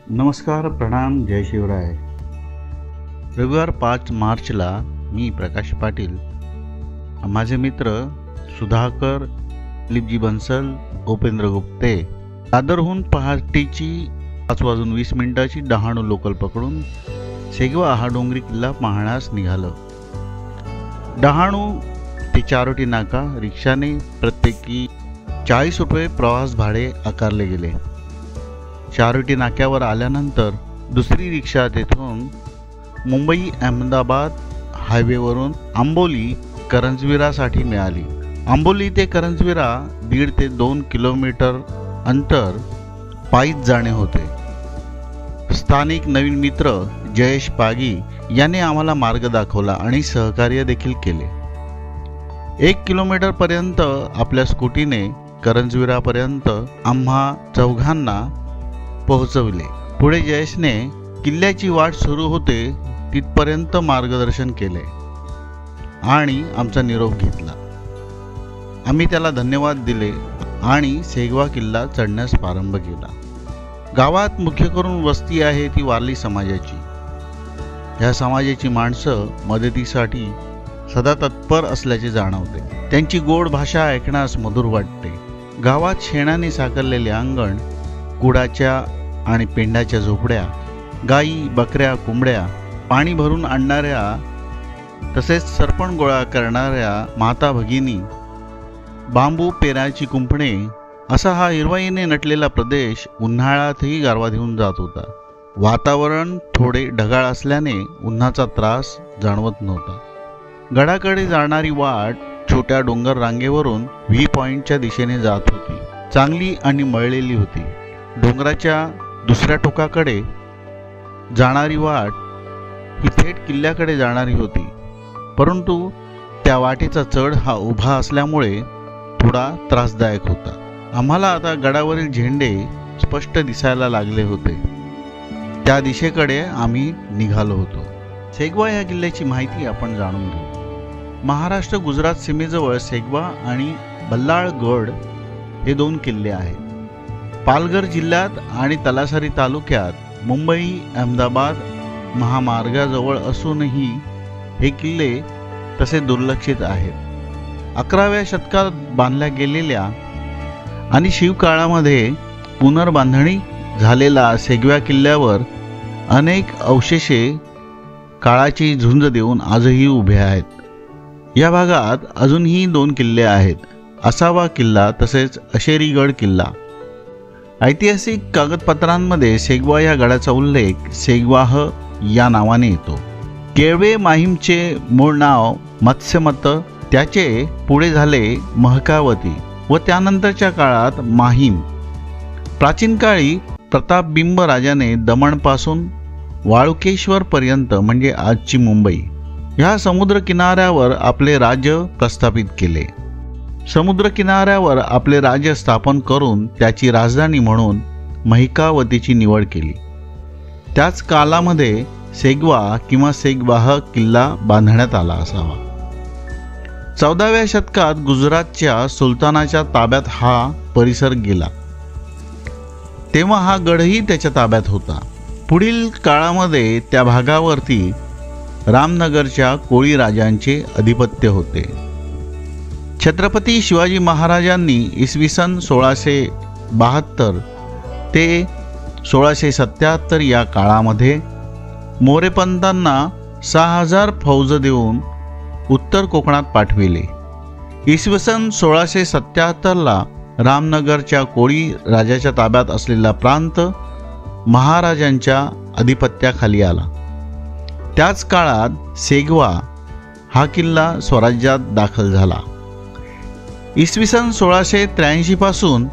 नमस्कार, प्रणाम, जय शिवराय. रविवार 5 मार्चला मी प्रकाश पाटील, माझे मित्र सुधाकर, दिलीपजी बन्सल, उपेंद्र गुप्ते दादरहून पहाटेची 5:20 डहाणू लोकल पकडून सेगवा हा डोंगरी किल्ला पाहण्यास निघालो. डहाणू ते चारोटी नाका रिक्षाने प्रत्येकी 40 रुपये प्रवास भाडे आकारले गेले. चारोटी नाक्यावर आल्यानंतर दुसरी रिक्षा तेथून मुंबई अहमदाबाद हायवेवरून आंबोली करंजविरासाठी मिळाली. आंबोली ते करंजविरा 1.5 ते 2 किलोमीटर अंतर पायीच जाणे होते. स्थानिक नवीन मित्र जयेश पागी याने आम्हाला मार्ग दाखवला आणि सहकार्य देखील केले. 1 किलोमीटर पर्यंत आपल्या स्कूटीने करंजविरापर्यंत आम्हा चौघांना पोहोचविले. पुढे जयेशने किल्ल्याची वाट सुरू होते तिथपर्यंत मार्गदर्शन केले आणि आमचा निरोप घेतला. आम्ही त्याला धन्यवाद दिले आणि सेगवा किल्ला चढण्यास प्रारंभ केला. गावात मुख्य करून वस्ती आहे ती वारली समाजाची. ह्या समाजाची माणसं मदतीसाठी सदा तत्पर असल्याचे जाणवते. त्यांची गोड भाषा ऐकण्यास मधुर वाटते. गावात शेणाने साकारलेले अंगण, कुडाच्या आणि पेंडाच्या झोपड्या, गाई, बकऱ्या, कोंबड्या, पाणी भरून आणणाऱ्या तसेच सरपण गोळा करणाऱ्या माता भगिनी, बांबू पेराची कुंपणे, असा हा हिरवाईने नटलेला प्रदेश उन्हाळ्यातही गारवा देऊन जात होता. वातावरण थोडे ढगाळ असल्याने उन्हाचा त्रास जाणवत नव्हता. गडाकडे जाणारी वाट छोट्या डोंगर रांगेवरून व्ही पॉइंटच्या दिशेने जात होती. चांगली आणि मळलेली होती. डोंगराच्या दुसऱ्या टोकाकडे जाणारी वाट ही थेट किल्ल्याकडे जाणारी होती, परंतु त्या वाटेचा चढ हा उभा असल्यामुळे थोडा त्रासदायक होता. आम्हाला आता गडावरील झेंडे स्पष्ट दिसायला लागले होते. त्या दिशेकडे आम्ही निघालो होतो. सेगवा या किल्ल्याची माहिती आपण जाणून घेऊ. महाराष्ट्र गुजरात सीमेजवळ सेगवा आणि बल्लाळगड हे 2 किल्ले आहेत. पालघर जिल्ह्यात आणि तलासरी तालुक्यात मुंबई अहमदाबाद महामार्गाजवळ असूनही हे किल्ले तसे दुर्लक्षित आहेत. 11व्या शतकात बांधल्या गेलेल्या आणि शिवकाळामध्ये पुनर्बांधणी झालेला सेगवा किल्ल्यावर अनेक अवशेषे काळाची झुंज देऊन आजही उभे आहेत. या भागात अजूनही 2 किल्ले आहेत, असावा किल्ला तसेच अशेरीगड किल्ला. ऐतिहासिक कागदपत्रांमध्ये सेगवा या गडाचा उल्लेख सेगवाह या नावाने येतो. केळवे माहीमचे मूळ नाव मत्स्यमत, त्याचे पुढे झाले महकावती व त्यानंतरच्या काळात माहीम. प्राचीन काळी प्रतापबिंब राजाने दमणपासून वाळुकेश्वर पर्यंत म्हणजे आजची मुंबई ह्या समुद्र किनाऱ्यावर आपले राज्य प्रस्थापित केले. समुद्र किनाऱ्यावर आपले राज्य स्थापन करून त्याची राजधानी म्हणून महिकावतीची निवड केली. त्याच कालामध्ये सेगवा किंवा सेगवाह किल्ला बांधण्यात आला असावा. 14व्या शतकात गुजरातच्या सुलतानाच्या ताब्यात हा परिसर गेला. तेव्हा हा गडही त्याच्या ताब्यात होता. पुढील काळामध्ये त्या भागावरती रामनगरच्या कोळी राजांचे अधिपत्य होते. छत्रपती शिवाजी महाराजांनी इसवी सन 1672 ते 1677 या काळामध्ये मोरेपंतांना 6000 फौज देऊन उत्तर कोकणात पाठविले. इसवी सन 1677ला रामनगरच्या कोळी राजाच्या ताब्यात असलेला प्रांत महाराजांच्या अधिपत्याखाली आला. त्याच काळात सेगवा हा किल्ला स्वराज्यात दाखल झाला. इसवी सन 1683 पासून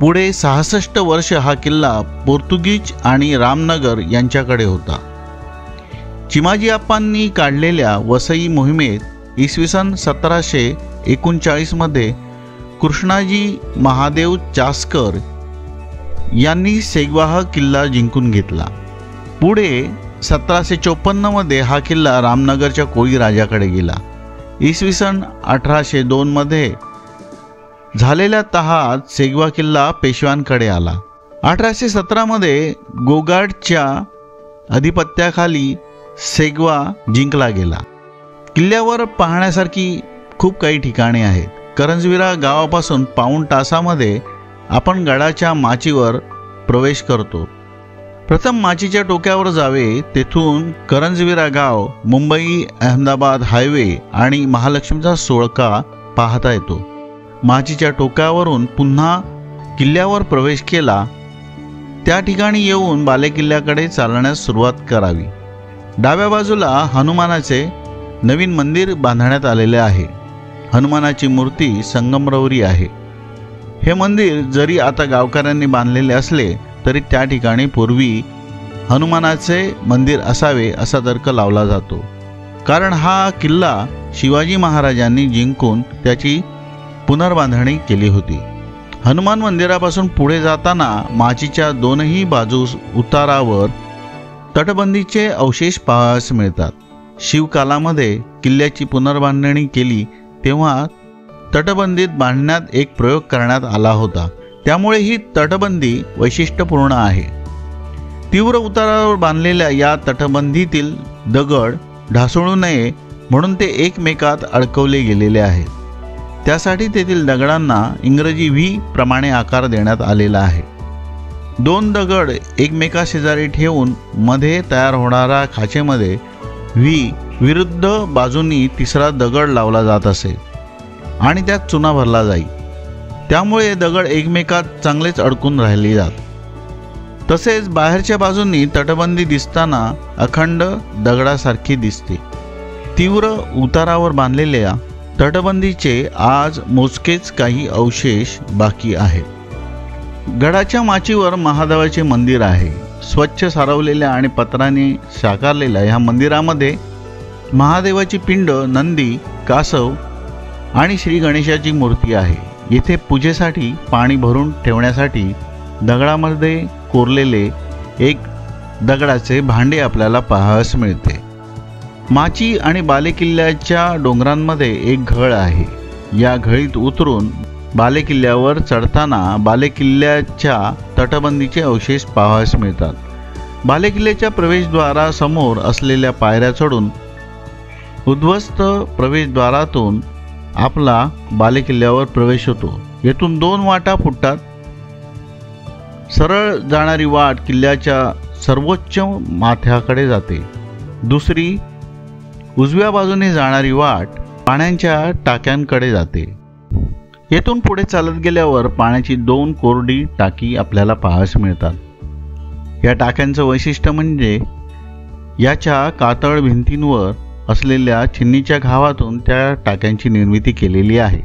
पुढे 66 वर्ष हा किल्ला पोर्तुगीज आणि रामनगर यांच्याकडे होता. चिमाजीआप्पांनी काढलेल्या वसई मोहिमेत इसवी सन 1739 मध्ये कृष्णाजी महादेव चासकर यांनी सेगवाह किल्ला जिंकून घेतला. पुढे 1754 मध्ये हा किल्ला रामनगरच्या कोळी राजाकडे गेला. इसवी सन 1802 मध्ये झालेल्या तहात सेगवा किल्ला पेशव्यांकडे आला. 1817 मध्ये गोगार्डच्या अधिपत्याखाली सेगवा जिंकला गेला। किल्ल्यावर पाहण्यासारखी खूप काही ठिकाणे आहेत। करंजविरा गावापासून पाऊण तासामध्ये आपण गडाच्या माचीवर प्रवेश करतो। प्रथम माचीच्या टोक्यावर जावे, तेथून करंजविरा गाव, मुंबई अहमदाबाद हायवे आणि महालक्ष्मीचा सुळका पाहता येतो। माचीच्या टोकावरून पुन्हा किल्ल्यावर प्रवेश केला, त्या ठिकाणी येऊन बालेकिल्ल्याकडे चालण्यास सुरुवात करावी। डाव्या बाजूला हनुमानाचे नवीन मंदिर बांधण्यात आलेले आहे। हनुमानाची मूर्ती संगमरवरी आहे। हे मंदिर जरी आता गावकऱ्यांनी बांधलेले असले तरी त्या ठिकाणी पूर्वी हनुमानाचे मंदिर असावे असा तर्क लावला जातो, कारण हा किल्ला शिवाजी महाराजांनी जिंकून त्याची पुनर्बांधणी केली होती। हनुमान मंदिरापासून पुढे जाताना माचीच्या दोनही बाजूस उतारावर तटबंदीचे अवशेष पाहावयास मिळतात। शिवकालामध्ये किल्ल्याची पुनर्बांधणी केली तेव्हा तटबंदीत बांधण्यात एक प्रयोग करण्यात आला होता, त्यामुळे ही तटबंदी वैशिष्ट्यपूर्ण आहे। तीव्र उतारावर बांधलेल्या या तटबंदीतील दगड ढासळू नये म्हणून ते एकमेकात अडकवले गेलेले आहेत। त्यासाठी तेथील दगडांना इंग्रजी व्ही प्रमाणे आकार देण्यात आलेला आहे। दोन दगड एकमेकाशेजारी ठेवून मध्ये तयार होणाऱ्या खाचेमध्ये व्ही विरुद्ध बाजूंनी तिसरा दगड लावला जात असे आणि त्यात चुना भरला जाई, त्यामुळे दगड एकमेकात चांगलेच अडकून राहिले जात। तसेच बाहेरच्या बाजूंनी तटबंदी दिसताना अखंड दगडासारखी दिसते। तीव्र उतारावर बांधलेल्या तटबंदीचे आज मोजकेच काही अवशेष बाकी आहेत। गडाच्या माचीवर महादेवाचे मंदिर आहे। स्वच्छ सारवलेल्या आणि पत्राने साकारलेल्या ह्या मंदिरामध्ये महादेवाची पिंड, नंदी, कासव आणि श्री गणेशाची मूर्ती आहे। येथे पूजेसाठी पाणी भरून ठेवण्यासाठी दगडामध्ये कोरलेले एक दगडाचे भांडे आपल्याला पाहावयास मिळते। माची आणि बालेकिल्ल्याच्या डोंगरांमध्ये एक घळ आहे। या घळीत उतरून बालेकिल्ल्यावर चढताना बालेकिल्ल्याच्या तटबंदीचे अवशेष पाहावयास मिळतात। बालेकिल्ल्याच्या प्रवेशद्वारासमोर असलेल्या पायऱ्या चढून उद्ध्वस्त प्रवेशद्वारातून आपला बालेकिल्ल्यावर प्रवेश होतो। येथून दोन वाटा फुटतात। सरळ जाणारी वाट किल्ल्याच्या सर्वोच्च माथ्याकडे जाते। दुसरी उजव्या बाजूने जाणारी वाट पाण्याच्या टाक्यांकडे जाते। येथून पुढे चालत गेल्यावर पाण्याची दोन कोरडी टाकी आपल्याला पाहावयास मिळतात। या टाक्यांचं वैशिष्ट्य म्हणजे याच्या कातळ भिंतींवर असलेल्या चिन्नीच्या घावातून त्या टाक्यांची निर्मिती केलेली आहे।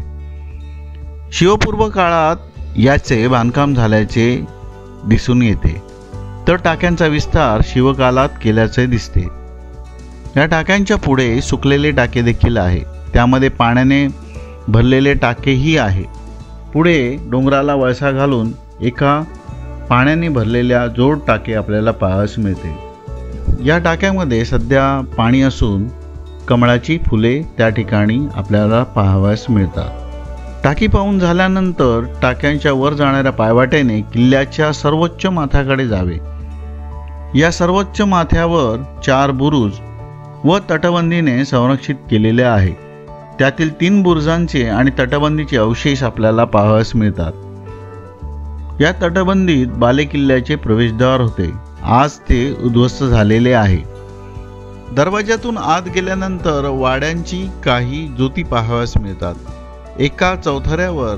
शिवपूर्व काळात याचे बांधकाम झाल्याचे दिसून येते, तर टाक्यांचा विस्तार शिवकालात केल्याचे दिसते। या टाक्यांच्या पुढे सुकलेले टाके देखील आहे, त्यामध्ये पाण्याने भरलेले टाकेही आहे। पुढे डोंगराला वळसा घालून एका पाण्याने भरलेल्या जोड टाके आपल्याला पाहावयास मिळते। या टाक्यामध्ये सध्या पाणी असून कमळाची फुले त्या ठिकाणी आपल्याला पाहावयास मिळतात। टाकी पाहून झाल्यानंतर टाक्यांच्या वर जाणाऱ्या पायवाटेने किल्ल्याच्या सर्वोच्च माथ्याकडे जावे। या सर्वोच्च माथ्यावर 4 बुरुज व तटबंदीने संरक्षित केलेले आहे। त्यातील 3 बुरुजांचे आणि तटबंदीचे अवशेष आपल्याला पाहावयास मिळतात। या तटबंदीत बालेकिल्ल्याचे प्रवेशद्वार होते, आज ते उद्ध्वस्त झालेले आहे। दरवाजातून आत गेल्यानंतर वाड्यांची काही ज्योती पाहावयास मिळतात। एका चौथऱ्यावर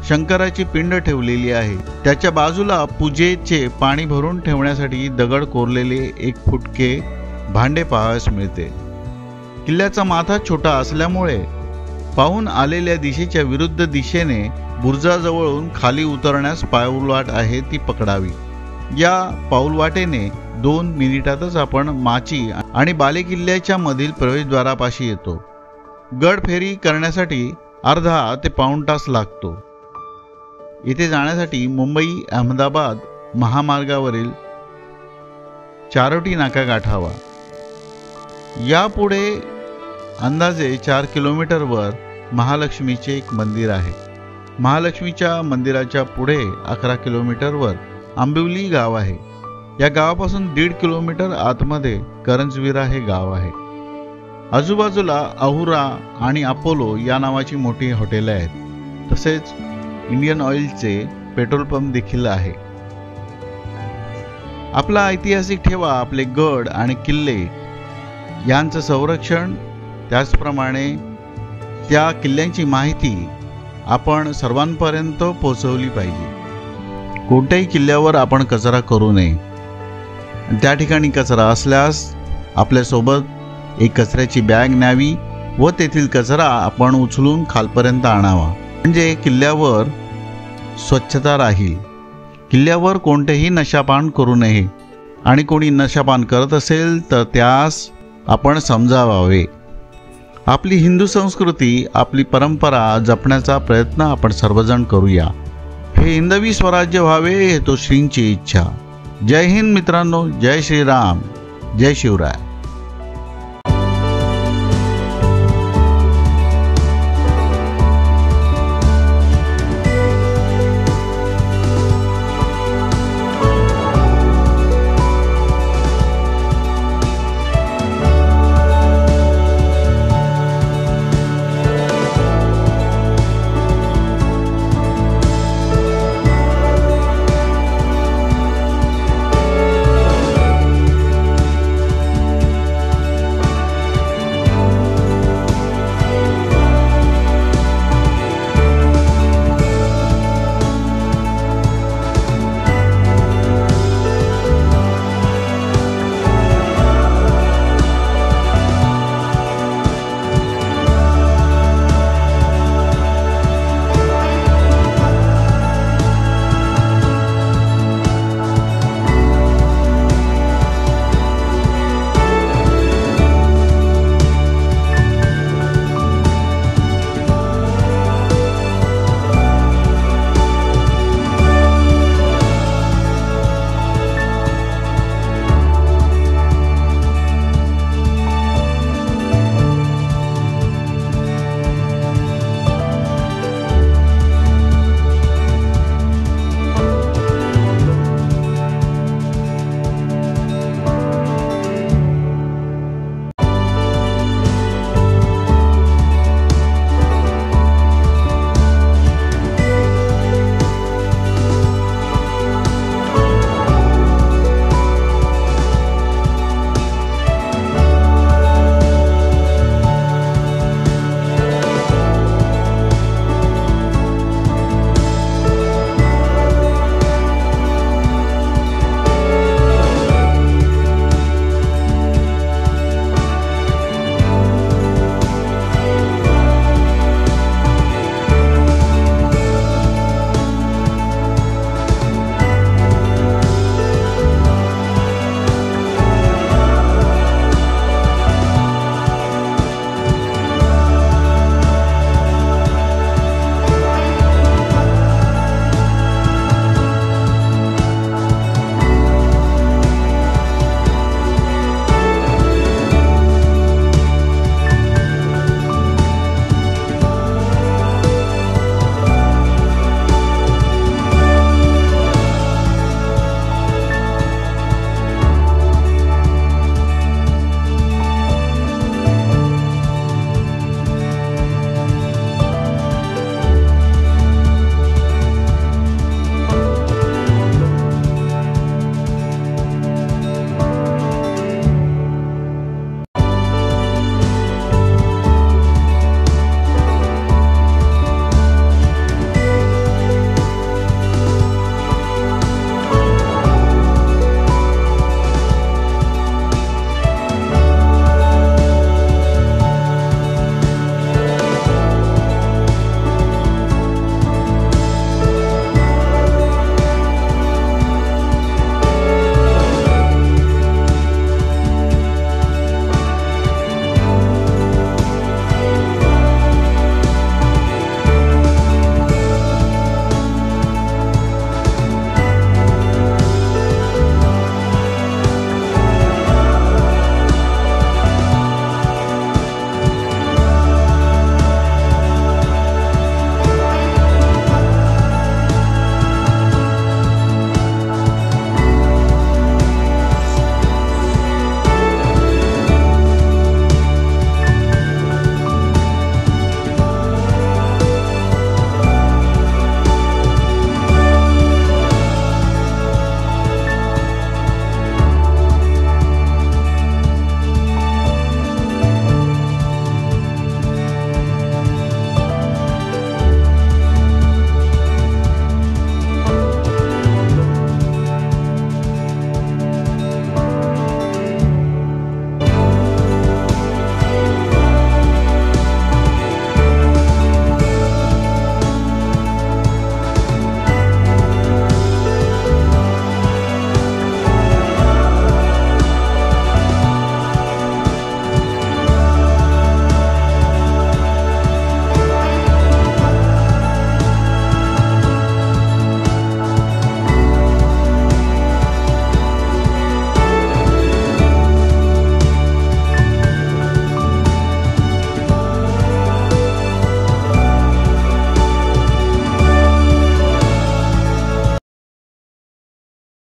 शंकराची पिंड ठेवलेली आहे। त्याच्या बाजूला पूजेचे पाणी भरून ठेवण्यासाठी दगड कोरलेले एक फुटके भांडे पाहावयास मिळते। किल्ल्याचा माथा छोटा असल्यामुळे पाहून आलेल्या दिशेच्या विरुद्ध दिशेने बुरुजाजवळून खाली उतरण्यास पाऊलवाट आहे ती पकडावी। या पाऊलवाटेने 2 मिनिटातच आपण माची आणि बालेकिल्ल्याच्या मधील प्रवेशद्वारापाशी येतो। गड फेरी करण्यासाठी अर्धा ते पाऊण तास लागतो। येथे जाण्यासाठी मुंबई अहमदाबाद महामार्गावरील चारोटी नाका गाठावा। यापुढे अंदाजे 4 किलोमीटरवर महालक्ष्मीचे एक मंदिर आहे। महालक्ष्मीच्या मंदिराच्या पुढे 11 किलोमीटरवर आंबिवली गाव आहे. या गावापासून 1.5 किलोमीटर आतमध्ये करंजविरा हे गाव आहे. आजूबाजूला अहुरा आणि अपोलो या नावाची मोठी हॉटेले आहेत. तसेच इंडियन ऑइलचे पेट्रोल पंप देखील आहे. आपला ऐतिहासिक ठेवा आपले गड आणि किल्ले यांचं संरक्षण, त्याचप्रमाणे त्या किल्ल्यांची माहिती आपण सर्वांपर्यंत पोहोचवली पाहिजे. कोणत्याही किल्ल्यावर आपण कचरा करू नये. त्या ठिकाणी कचरा असल्यास आपल्यासोबत एक कचऱ्याची बॅग न्यावी व तेथील कचरा आपण उचलून खालपर्यंत आणावा, म्हणजे किल्ल्यावर स्वच्छता राहील. किल्ल्यावर कोणतेही नशापान करू नये आणि कोणी नशापान करत असेल तर त्यास आपण समजावावे. आपली हिंदू संस्कृती, आपली परंपरा जपण्याचा प्रयत्न आपण सर्वजण करूया. हे हिंदवी स्वराज्य व्हावे हे तो श्रींची इच्छा. जय हिंद मित्रांनो. जय श्रीराम. जय शिवराय.